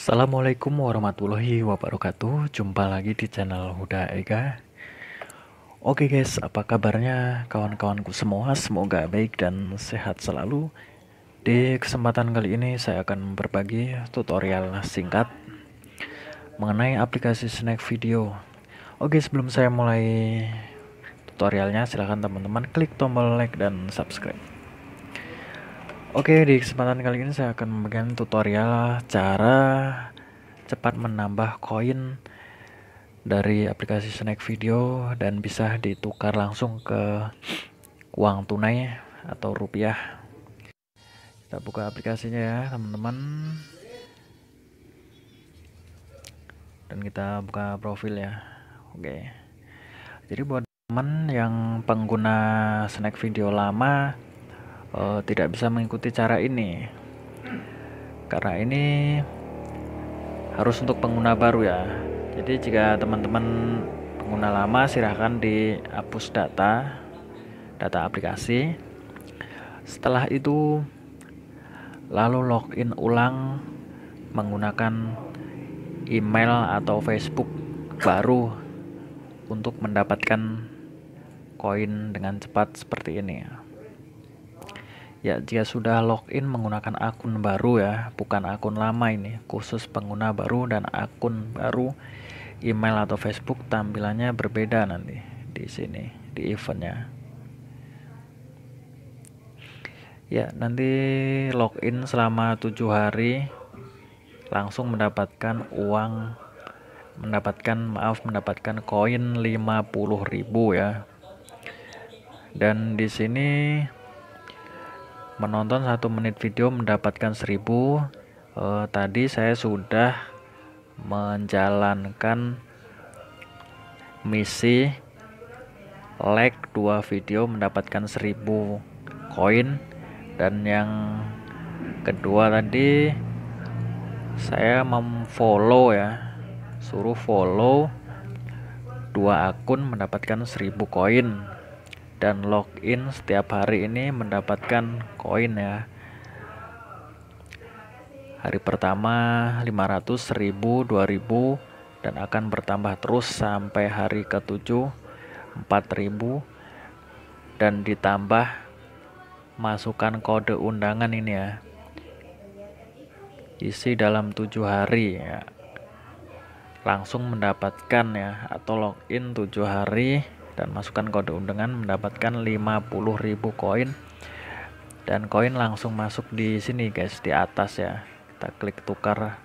Assalamualaikum warahmatullahi wabarakatuh. Jumpa lagi di channel Huda Ega. Oke guys, apa kabarnya kawan-kawanku semua? Semoga baik dan sehat selalu. Di kesempatan kali ini saya akan berbagi tutorial singkat mengenai aplikasi Snack Video. Oke, sebelum saya mulai tutorialnya, silahkan teman-teman klik tombol like dan subscribe. Oke, di kesempatan kali ini saya akan memberikan tutorial cara cepat menambah koin dari aplikasi Snack Video dan bisa ditukar langsung ke uang tunai atau rupiah. Kita buka aplikasinya ya teman-teman, dan kita buka profil ya. Oke, jadi buat teman yang pengguna Snack Video lama tidak bisa mengikuti cara ini, karena ini harus untuk pengguna baru ya. Jadi jika teman-teman pengguna lama, silahkan dihapus data aplikasi. Setelah itu lalu login ulang menggunakan email atau Facebook baru untuk mendapatkan koin dengan cepat seperti ini ya. Jika sudah login menggunakan akun baru ya, bukan akun lama, ini khusus pengguna baru dan akun baru, email atau Facebook tampilannya berbeda nanti di sini di eventnya. Ya, nanti login selama 7 hari langsung mendapatkan mendapatkan koin 50.000 ya. Dan di sini menonton 1 menit video mendapatkan 1.000. Tadi saya sudah menjalankan misi like 2 video mendapatkan 1.000 koin, dan yang kedua tadi saya memfollow ya, suruh follow 2 akun mendapatkan 1.000 koin, dan login setiap hari ini mendapatkan koin ya. Hari pertama 500, 1.000, 2.000, dan akan bertambah terus sampai hari ke-7 4.000, dan ditambah masukkan kode undangan ini ya, isi dalam 7 hari ya, langsung mendapatkan ya, atau login 7 hari dan masukkan kode undangan mendapatkan 50.000 koin, dan koin langsung masuk di sini guys, di atas ya. Kita klik tukar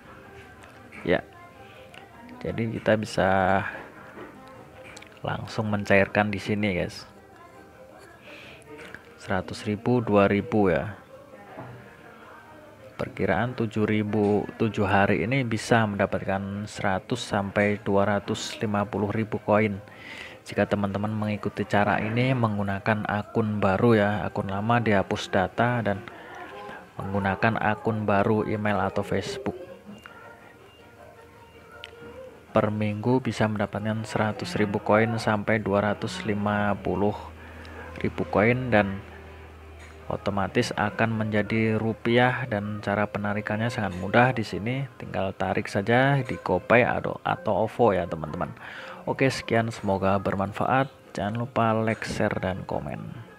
ya, jadi kita bisa langsung mencairkan di sini guys. 100.000, 2.000 ya. Perkiraan 7.000 7 hari ini bisa mendapatkan 100 sampai 250.000 koin. Jika teman-teman mengikuti cara ini menggunakan akun baru ya, akun lama dihapus data dan menggunakan akun baru email atau Facebook. Per minggu bisa mendapatkan 100.000 koin sampai 250.000 koin, dan otomatis akan menjadi rupiah, dan cara penarikannya sangat mudah. Di sini tinggal tarik saja di GoPay atau OVO ya teman-teman. Oke, sekian, semoga bermanfaat. Jangan lupa like, share, dan komen.